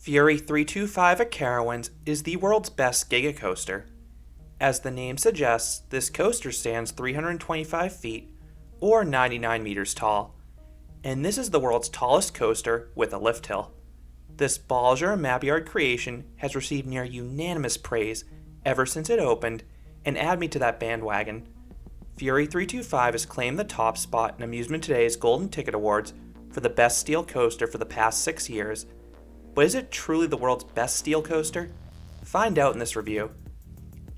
Fury 325 at Carowinds is the world's best Giga coaster. As the name suggests, this coaster stands 325 feet, or 99 meters tall, and this is the world's tallest coaster with a lift hill. This Bolliger Mabillard creation has received near unanimous praise ever since it opened, and add me to that bandwagon. Fury 325 has claimed the top spot in Amusement Today's Golden Ticket Awards for the best steel coaster for the past 6 years. But is it truly the world's best steel coaster? Find out in this review.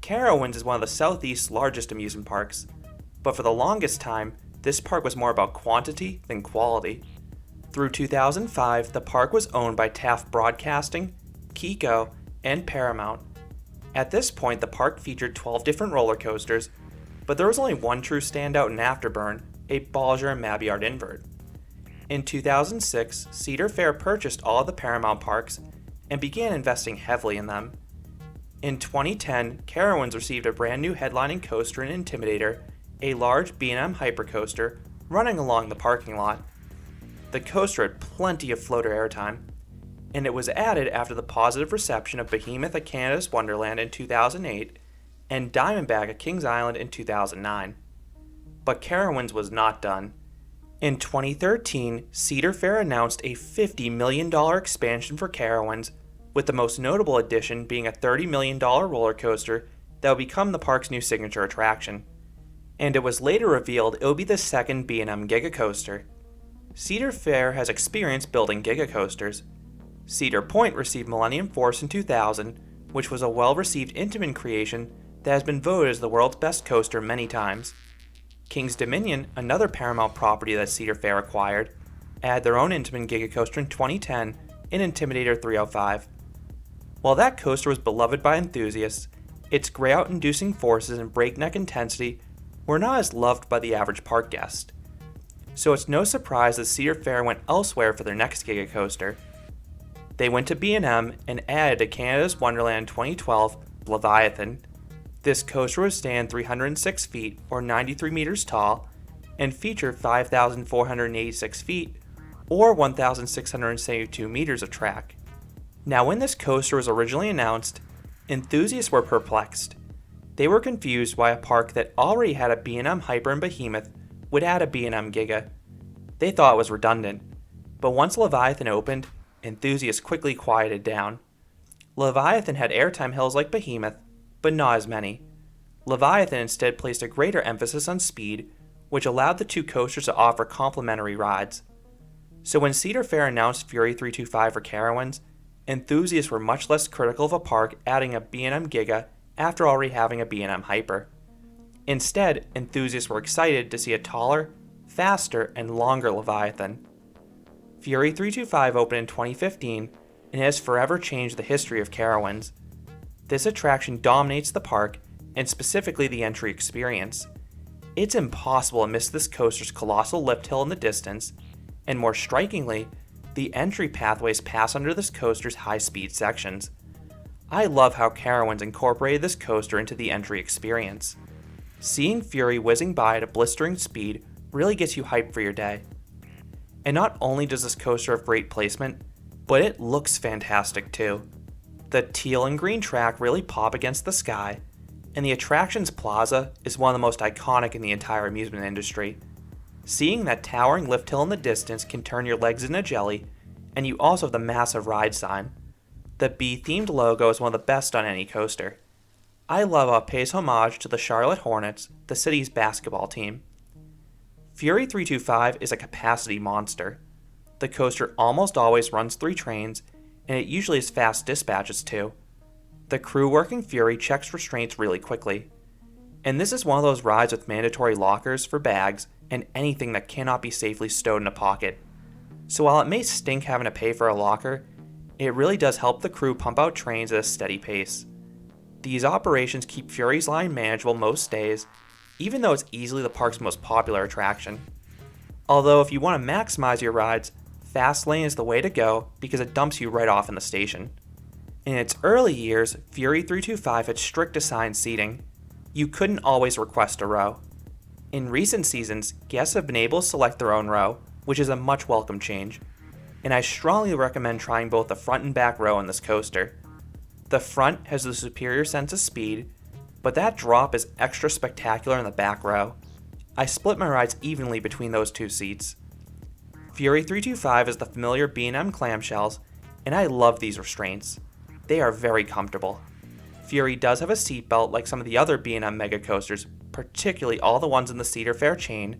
Carowinds is one of the Southeast's largest amusement parks, but for the longest time, this park was more about quantity than quality. Through 2005, the park was owned by Taft Broadcasting, Giga, and Paramount. At this point, the park featured 12 different roller coasters, but there was only one true standout in Afterburn, a Bolliger Mabillard invert. In 2006, Cedar Fair purchased all of the Paramount parks and began investing heavily in them. In 2010, Carowinds received a brand new headlining coaster and Intimidator, a large B&M hypercoaster, running along the parking lot. The coaster had plenty of floater airtime, and it was added after the positive reception of Behemoth at Canada's Wonderland in 2008 and Diamondback at Kings Island in 2009. But Carowinds was not done. In 2013, Cedar Fair announced a $50 million expansion for Carowinds, with the most notable addition being a $30 million roller coaster that would become the park's new signature attraction. And it was later revealed it would be the second B&M Giga coaster. Cedar Fair has experience building Giga coasters. Cedar Point received Millennium Force in 2000, which was a well-received Intamin creation that has been voted as the world's best coaster many times. King's Dominion, another Paramount property that Cedar Fair acquired, added their own Intamin Giga coaster in 2010 in Intimidator 305. While that coaster was beloved by enthusiasts, its gray-out-inducing forces and breakneck intensity were not as loved by the average park guest. So it's no surprise that Cedar Fair went elsewhere for their next Giga coaster. They went to B&M and added to Canada's Wonderland in 2012, Leviathan. This coaster would stand 306 feet, or 93 meters tall, and feature 5,486 feet, or 1,672 meters of track. Now, when this coaster was originally announced, enthusiasts were perplexed. They were confused why a park that already had a B&M Hyper and Behemoth would add a B&M Giga. They thought it was redundant. But once Leviathan opened, enthusiasts quickly quieted down. Leviathan had airtime hills like Behemoth, but not as many. Leviathan instead placed a greater emphasis on speed, which allowed the two coasters to offer complementary rides. So when Cedar Fair announced Fury 325 for Carowinds, enthusiasts were much less critical of a park adding a B&M Giga after already having a B&M Hyper. Instead, enthusiasts were excited to see a taller, faster, and longer Leviathan. Fury 325 opened in 2015 and has forever changed the history of Carowinds. This attraction dominates the park, and specifically the entry experience. It's impossible to miss this coaster's colossal lift hill in the distance, and more strikingly, the entry pathways pass under this coaster's high-speed sections. I love how Carowinds incorporated this coaster into the entry experience. Seeing Fury whizzing by at a blistering speed really gets you hyped for your day. And not only does this coaster have great placement, but it looks fantastic too. The teal and green track really pop against the sky, and the attractions plaza is one of the most iconic in the entire amusement industry. Seeing that towering lift hill in the distance can turn your legs into jelly, and you also have the massive ride sign. The bee-themed logo is one of the best on any coaster. I love how it pays homage to the Charlotte Hornets, the city's basketball team. Fury 325 is a capacity monster. The coaster almost always runs 3 trains, and it usually has fast dispatches too. The crew working Fury checks restraints really quickly. And this is one of those rides with mandatory lockers for bags and anything that cannot be safely stowed in a pocket. So while it may stink having to pay for a locker, it really does help the crew pump out trains at a steady pace. These operations keep Fury's line manageable most days, even though it's easily the park's most popular attraction. Although if you want to maximize your rides, Fast Lane is the way to go because it dumps you right off in the station. In its early years, Fury 325 had strict assigned seating. You couldn't always request a row. In recent seasons, guests have been able to select their own row, which is a much welcome change. and I strongly recommend trying both the front and back row on this coaster. The front has the superior sense of speed, but that drop is extra spectacular in the back row. I split my rides evenly between those two seats. Fury 325 is the familiar B&M clamshells, and I love these restraints. They are very comfortable. Fury does have a seatbelt like some of the other B&M mega coasters, particularly all the ones in the Cedar Fair chain,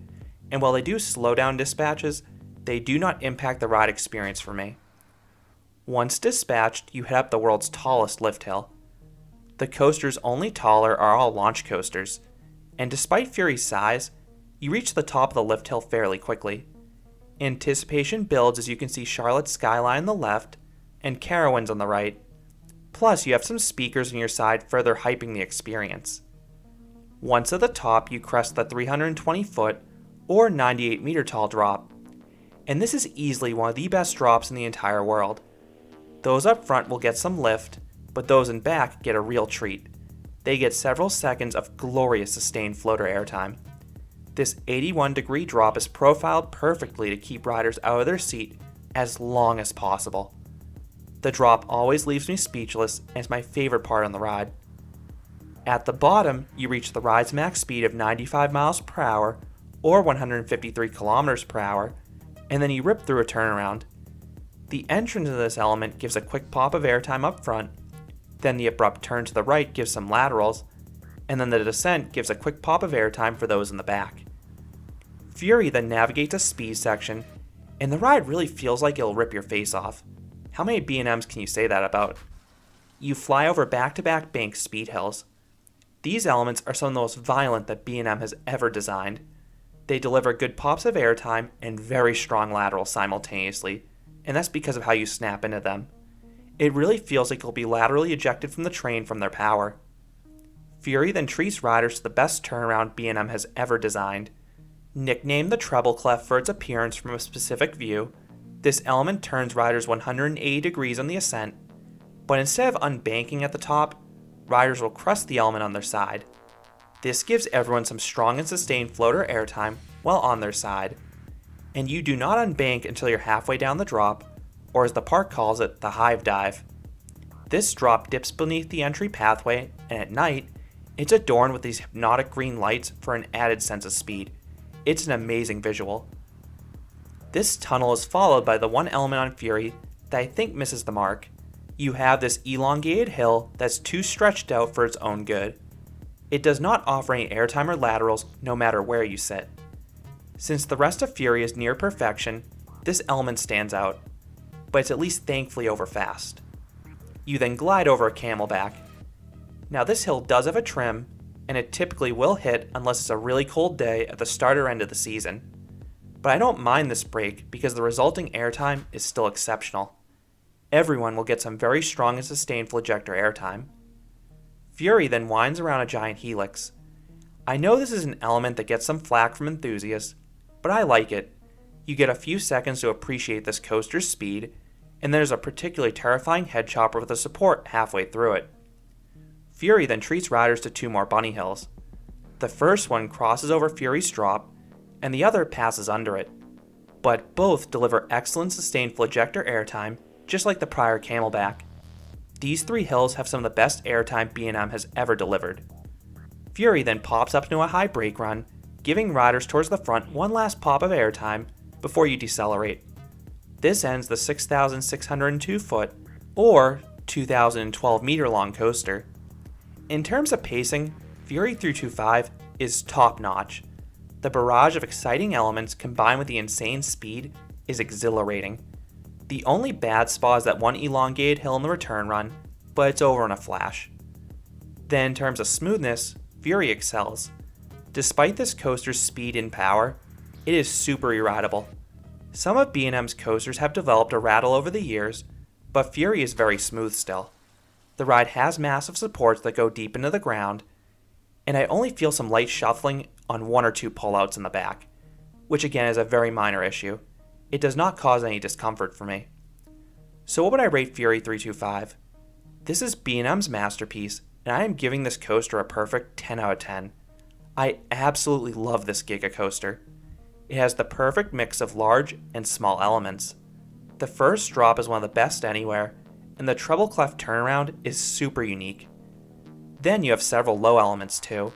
and while they do slow down dispatches, they do not impact the ride experience for me. Once dispatched, you head up the world's tallest lift hill. The coasters only taller are all launch coasters, and despite Fury's size, you reach the top of the lift hill fairly quickly. Anticipation builds as you can see Charlotte's skyline on the left and Carowinds on the right. Plus, you have some speakers on your side further hyping the experience. Once at the top, you crest the 320-foot or 98-meter tall drop, and this is easily one of the best drops in the entire world. Those up front will get some lift, but those in back get a real treat. They get several seconds of glorious sustained floater airtime. This 81-degree drop is profiled perfectly to keep riders out of their seat as long as possible. The drop always leaves me speechless and is my favorite part on the ride. At the bottom, you reach the ride's max speed of 95 miles per hour or 153 kilometers per hour, and then you rip through a turnaround. The entrance of this element gives a quick pop of airtime up front, then the abrupt turn to the right gives some laterals, and then the descent gives a quick pop of airtime for those in the back. Fury then navigates a speed section, and the ride really feels like it'll rip your face off. How many B&Ms can you say that about? You fly over back-to-back bank speed hills. These elements are some of the most violent that B&M has ever designed. They deliver good pops of airtime and very strong laterals simultaneously, and that's because of how you snap into them. It really feels like you'll be laterally ejected from the train from their power. Fury then treats riders to the best turnaround B&M has ever designed. Nicknamed the treble clef for its appearance from a specific view, this element turns riders 180 degrees on the ascent, but instead of unbanking at the top, riders will crest the element on their side. This gives everyone some strong and sustained floater airtime while on their side. And you do not unbank until you're halfway down the drop, or as the park calls it, the hive dive. This drop dips beneath the entry pathway, and at night, it's adorned with these hypnotic green lights for an added sense of speed. It's an amazing visual. This tunnel is followed by the one element on Fury that I think misses the mark. You have this elongated hill that's too stretched out for its own good. It does not offer any airtime or laterals no matter where you sit. Since the rest of Fury is near perfection, this element stands out, but it's at least thankfully over fast. You then glide over a camelback. Now this hill does have a trim, and it typically will hit unless it's a really cold day at the start or end of the season. But I don't mind this break because the resulting airtime is still exceptional. Everyone will get some very strong and sustained flagector airtime. Fury then winds around a giant helix. I know this is an element that gets some flack from enthusiasts, but I like it. You get a few seconds to appreciate this coaster's speed, and there's a particularly terrifying head chopper with a support halfway through it. Fury then treats riders to two more bunny hills. The first one crosses over Fury's drop, and the other passes under it. But both deliver excellent sustained flagector airtime, just like the prior camelback. These three hills have some of the best airtime B&M has ever delivered. Fury then pops up into a high brake run, giving riders towards the front one last pop of airtime before you decelerate. This ends the 6,602 foot or 2,012 meter long coaster. In terms of pacing, Fury 325 is top notch. The barrage of exciting elements combined with the insane speed is exhilarating. The only bad spot is that one elongated hill in the return run, but it's over in a flash. Then in terms of smoothness, Fury excels. Despite this coaster's speed and power, it is super rideable. Some of B&M's coasters have developed a rattle over the years, but Fury is very smooth still. The ride has massive supports that go deep into the ground, and I only feel some light shuffling on one or two pullouts in the back, which again is a very minor issue. It does not cause any discomfort for me. So what would I rate Fury 325? This is B&M's masterpiece, and I am giving this coaster a perfect 10 out of 10. I absolutely love this Giga coaster. It has the perfect mix of large and small elements. The first drop is one of the best anywhere, and the treble clef turnaround is super unique. Then you have several low elements too.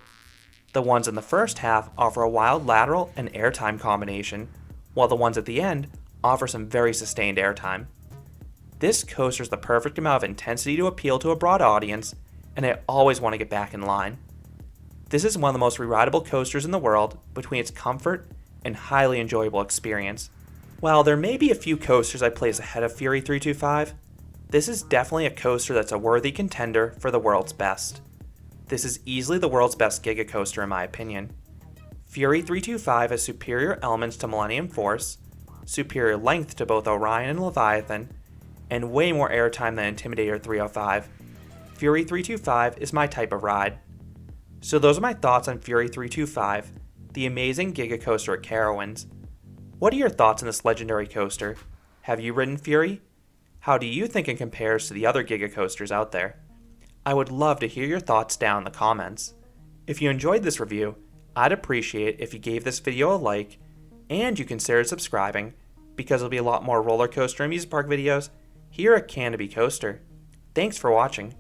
The ones in the first half offer a wild lateral and airtime combination, while the ones at the end offer some very sustained airtime. This coaster is the perfect amount of intensity to appeal to a broad audience, and I always want to get back in line. This is one of the most re-rideable coasters in the world between its comfort and highly enjoyable experience. While there may be a few coasters I place ahead of Fury 325, this is definitely a coaster that's a worthy contender for the world's best. This is easily the world's best Giga coaster in my opinion. Fury 325 has superior elements to Millennium Force, superior length to both Orion and Leviathan, and way more airtime than Intimidator 305. Fury 325 is my type of ride. So those are my thoughts on Fury 325, the amazing Giga coaster at Carowinds. What are your thoughts on this legendary coaster? Have you ridden Fury? How do you think it compares to the other Giga coasters out there? I would love to hear your thoughts down in the comments. If you enjoyed this review, I'd appreciate if you gave this video a like, and you considered subscribing, because there'll be a lot more roller coaster and amusement park videos here at Canopy Coaster. Thanks for watching.